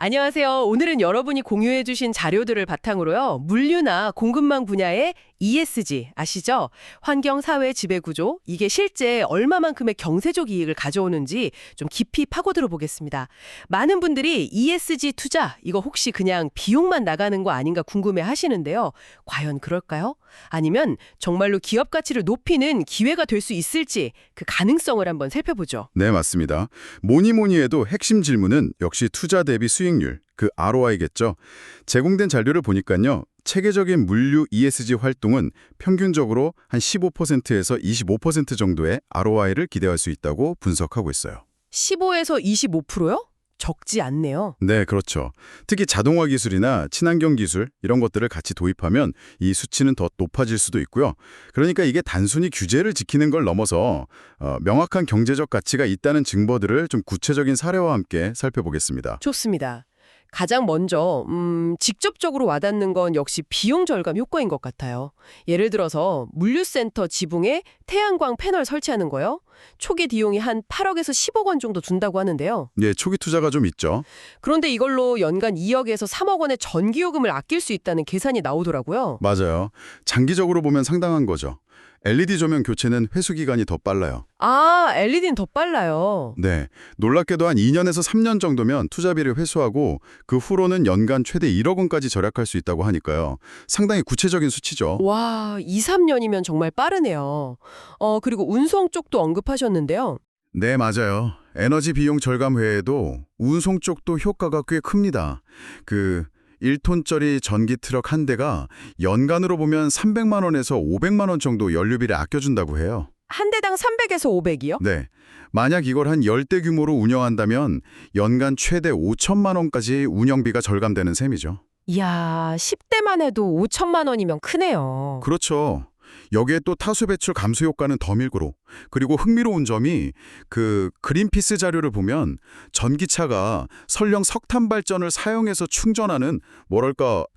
안녕하세요. 오늘은 여러분이 공유해주신 자료들을 바탕으로요. 물류나 공급망 분야의 ESG 아시죠? 환경, 사회, 지배구조, 이게 실제 얼마만큼의 경제적 이익을 가져오는지 좀 깊이 파고들어 보겠습니다. 많은 분들이 ESG 투자, 이거 혹시 그냥 비용만 나가는 거 아닌가 궁금해 하시는데요. 과연 그럴까요? 아니면 정말로 기업 가치를 높이는 기회가 될 수 있을지 그 가능성을 한번 살펴보죠. 네, 맞습니다. 뭐니 뭐니 해도 핵심 질문은 역시 투자 대비 수익률, 그 ROI겠죠. 제공된 자료를 보니까요. 체계적인 물류 ESG 활동은 평균적으로 한 15%에서 25% 정도의 ROI를 기대할 수 있다고 분석하고 있어요. 15에서 25%요? 적지 않네요. 네, 그렇죠. 특히 자동화 기술이나 친환경 기술 이런 것들을 같이 도입하면 이 수치는 더 높아질 수도 있고요. 그러니까 이게 단순히 규제를 지키는 걸 넘어서 명확한 경제적 가치가 있다는 증거들을 좀 구체적인 사례와 함께 살펴보겠습니다. 좋습니다. 가장 먼저 직접적으로 와닿는 건 역시 비용 절감 효과인 것 같아요. 예를 들어서 물류센터 지붕에 태양광 패널 설치하는 거요. 초기 비용이 한 8억에서 10억 원 정도 든다고 하는데요. 예, 초기 투자가 좀 있죠. 그런데 이걸로 연간 2억에서 3억 원의 전기요금을 아낄 수 있다는 계산이 나오더라고요. 맞아요. 장기적으로 보면 상당한 거죠. LED 조명 교체는 회수 기간이 더 빨라요. 아, LED는 더 빨라요. 네, 놀랍게도 한 2년에서 3년 정도면 투자비를 회수하고 그 후로는 연간 최대 1억 원까지 절약할 수 있다고 하니까요. 상당히 구체적인 수치죠. 와, 2, 3년이면 정말 빠르네요. 그리고 운송 쪽도 언급하셨는데요. 네, 맞아요. 에너지 비용 절감 외에도 운송 쪽도 효과가 꽤 큽니다. 1톤짜리 전기 트럭 한 대가 연간으로 보면 300만 원에서 500만 원 정도 연료비를 아껴준다고 해요. 한 대당 300에서 500이요? 네. 만약 이걸 한 10대 규모로 운영한다면 연간 최대 5천만 원까지 운영비가 절감되는 셈이죠. 이야, 10대만 해도 5천만 원이면 크네요. 그렇죠. 여기에 또 타수 배출 감소 효과는 더 밀고로. 그리고 흥미로운 점이 그린피스 자료를 보면 전기차가 설령 석탄 발전을 사용해서 충전하는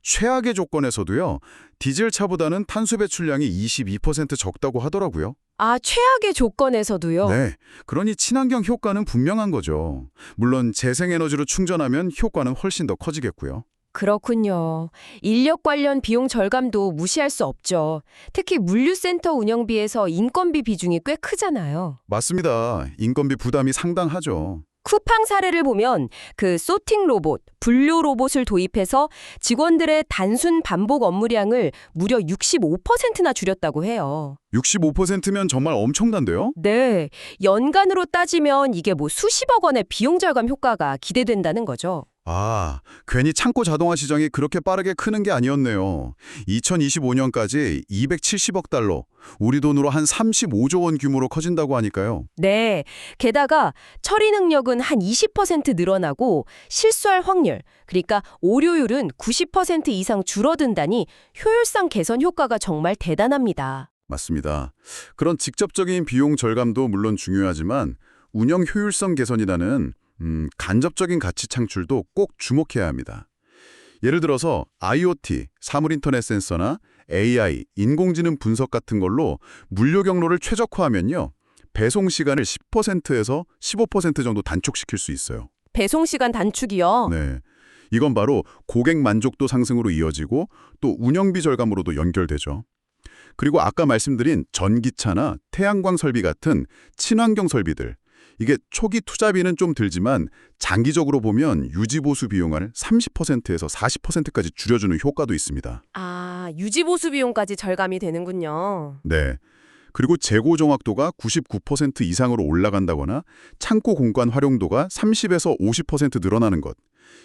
최악의 조건에서도요. 디젤차보다는 탄소 배출량이 22% 적다고 하더라고요. 아, 최악의 조건에서도요? 네, 그러니 친환경 효과는 분명한 거죠. 물론 재생에너지로 충전하면 효과는 훨씬 더 커지겠고요. 그렇군요. 인력 관련 비용 절감도 무시할 수 없죠. 특히 물류센터 운영비에서 인건비 비중이 꽤 크잖아요. 맞습니다. 인건비 부담이 상당하죠. 쿠팡 사례를 보면 그 소팅 로봇, 분류 로봇을 도입해서 직원들의 단순 반복 업무량을 무려 65%나 줄였다고 해요. 65%면 정말 엄청난데요? 네, 연간으로 따지면 이게 뭐 수십억 원의 비용 절감 효과가 기대된다는 거죠. 아, 괜히 창고 자동화 시장이 그렇게 빠르게 크는 게 아니었네요. 2025년까지 270억 달러, 우리 돈으로 한 35조 원 규모로 커진다고 하니까요. 네, 게다가 처리 능력은 한 20% 늘어나고 실수할 확률, 그러니까 오류율은 90% 이상 줄어든다니 효율성 개선 효과가 정말 대단합니다. 맞습니다. 그런 직접적인 비용 절감도 물론 중요하지만 운영 효율성 개선이라는 간접적인 가치 창출도 꼭 주목해야 합니다. 예를 들어서 IoT, 사물인터넷 센서나 AI, 인공지능 분석 같은 걸로 물류 경로를 최적화하면요. 배송 시간을 10%에서 15% 정도 단축시킬 수 있어요. 배송 시간 단축이요? 네. 이건 바로 고객 만족도 상승으로 이어지고 또 운영비 절감으로도 연결되죠. 그리고 아까 말씀드린 전기차나 태양광 설비 같은 친환경 설비들, 이게 초기 투자비는 좀 들지만 장기적으로 보면 유지보수 비용을 30%에서 40%까지 줄여주는 효과도 있습니다. 아, 유지보수 비용까지 절감이 되는군요. 네. 그리고 재고 정확도가 99% 이상으로 올라간다거나 창고 공간 활용도가 30에서 50% 늘어나는 것.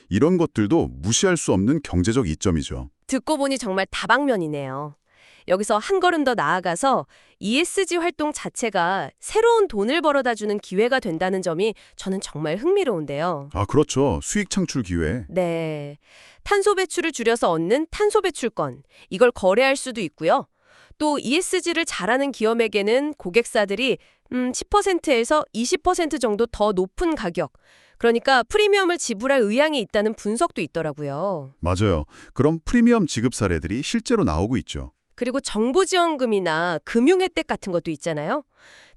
이런 것들도 무시할 수 없는 경제적 이점이죠. 듣고 보니 정말 다방면이네요. 여기서 한 걸음 더 나아가서 ESG 활동 자체가 새로운 돈을 벌어다주는 기회가 된다는 점이 저는 정말 흥미로운데요. 아, 그렇죠. 수익 창출 기회. 네. 탄소 배출을 줄여서 얻는 탄소 배출권. 이걸 거래할 수도 있고요. 또 ESG를 잘하는 기업에게는 고객사들이 10%에서 20% 정도 더 높은 가격, 그러니까 프리미엄을 지불할 의향이 있다는 분석도 있더라고요. 맞아요. 그럼 프리미엄 지급 사례들이 실제로 나오고 있죠. 그리고 정부지원금이나 금융 혜택 같은 것도 있잖아요.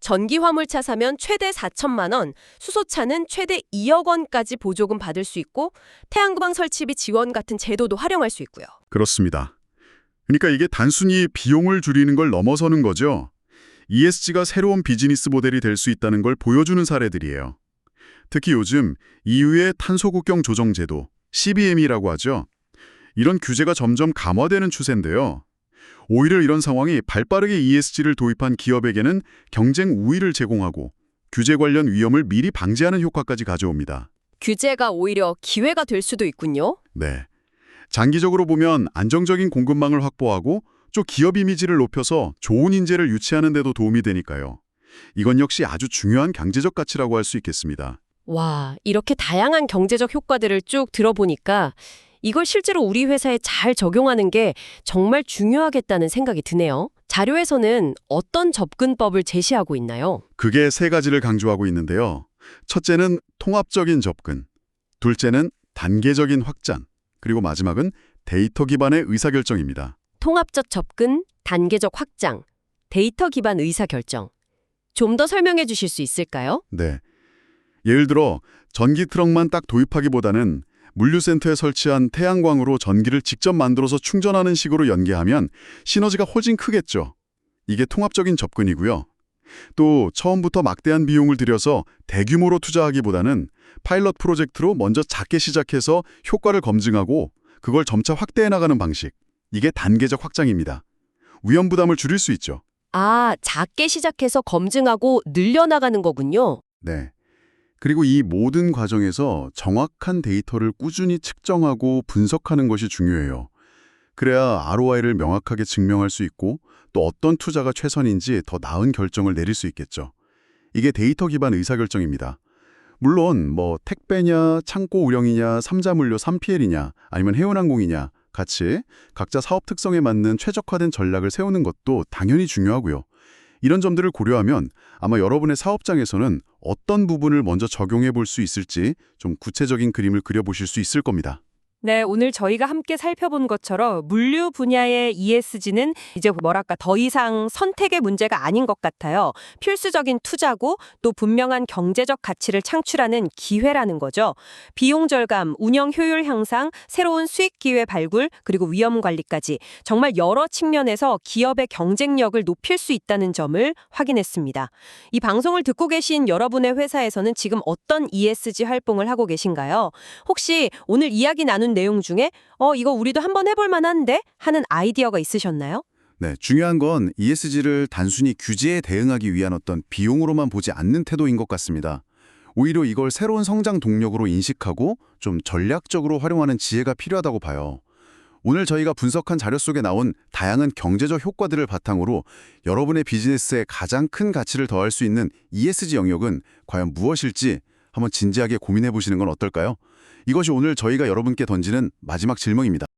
전기 화물차 사면 최대 4천만 원, 수소차는 최대 2억 원까지 보조금 받을 수 있고 태양광 설치비 지원 같은 제도도 활용할 수 있고요. 그렇습니다. 그러니까 이게 단순히 비용을 줄이는 걸 넘어서는 거죠. ESG가 새로운 비즈니스 모델이 될 수 있다는 걸 보여주는 사례들이에요. 특히 요즘 EU의 탄소국경 조정 제도, CBAM이라고 하죠. 이런 규제가 점점 강화되는 추세인데요. 오히려 이런 상황이 발빠르게 ESG를 도입한 기업에게는 경쟁 우위를 제공하고 규제 관련 위험을 미리 방지하는 효과까지 가져옵니다. 규제가 오히려 기회가 될 수도 있군요. 네. 장기적으로 보면 안정적인 공급망을 확보하고 또 기업 이미지를 높여서 좋은 인재를 유치하는 데도 도움이 되니까요. 이건 역시 아주 중요한 경제적 가치라고 할 수 있겠습니다. 와, 이렇게 다양한 경제적 효과들을 쭉 들어보니까 이걸 실제로 우리 회사에 잘 적용하는 게 정말 중요하겠다는 생각이 드네요. 자료에서는 어떤 접근법을 제시하고 있나요? 그게 세 가지를 강조하고 있는데요. 첫째는 통합적인 접근, 둘째는 단계적인 확장, 그리고 마지막은 데이터 기반의 의사결정입니다. 통합적 접근, 단계적 확장, 데이터 기반 의사결정. 좀 더 설명해 주실 수 있을까요? 네. 예를 들어 전기 트럭만 딱 도입하기보다는 물류센터에 설치한 태양광으로 전기를 직접 만들어서 충전하는 식으로 연계하면 시너지가 훨씬 크겠죠. 이게 통합적인 접근이고요. 또 처음부터 막대한 비용을 들여서 대규모로 투자하기보다는 파일럿 프로젝트로 먼저 작게 시작해서 효과를 검증하고 그걸 점차 확대해 나가는 방식. 이게 단계적 확장입니다. 위험 부담을 줄일 수 있죠. 아, 작게 시작해서 검증하고 늘려나가는 거군요. 네. 그리고 이 모든 과정에서 정확한 데이터를 꾸준히 측정하고 분석하는 것이 중요해요. 그래야 ROI를 명확하게 증명할 수 있고 또 어떤 투자가 최선인지 더 나은 결정을 내릴 수 있겠죠. 이게 데이터 기반 의사결정입니다. 물론 택배냐, 창고 운영이냐, 삼자물류 3PL이냐, 아니면 해운항공이냐 같이 각자 사업 특성에 맞는 최적화된 전략을 세우는 것도 당연히 중요하고요. 이런 점들을 고려하면 아마 여러분의 사업장에서는 어떤 부분을 먼저 적용해 볼 수 있을지 좀 구체적인 그림을 그려보실 수 있을 겁니다. 네, 오늘 저희가 함께 살펴본 것처럼 물류 분야의 ESG는 이제 더 이상 선택의 문제가 아닌 것 같아요. 필수적인 투자고 또 분명한 경제적 가치를 창출하는 기회라는 거죠. 비용 절감, 운영 효율 향상, 새로운 수익 기회 발굴, 그리고 위험 관리까지 정말 여러 측면에서 기업의 경쟁력을 높일 수 있다는 점을 확인했습니다. 이 방송을 듣고 계신 여러분의 회사에서는 지금 어떤 ESG 활동을 하고 계신가요? 혹시 오늘 이야기 나눈 내용 중에 이거 우리도 한번 해볼 만한데 하는 아이디어가 있으셨나요? 네, 중요한 건 ESG를 단순히 규제에 대응하기 위한 어떤 비용으로만 보지 않는 태도인 것 같습니다. 오히려 이걸 새로운 성장 동력으로 인식하고 좀 전략적으로 활용하는 지혜가 필요하다고 봐요. 오늘 저희가 분석한 자료 속에 나온 다양한 경제적 효과들을 바탕으로 여러분의 비즈니스에 가장 큰 가치를 더할 수 있는 ESG 영역은 과연 무엇일지 한번 진지하게 고민해 보시는 건 어떨까요? 이것이 오늘 저희가 여러분께 던지는 마지막 질문입니다.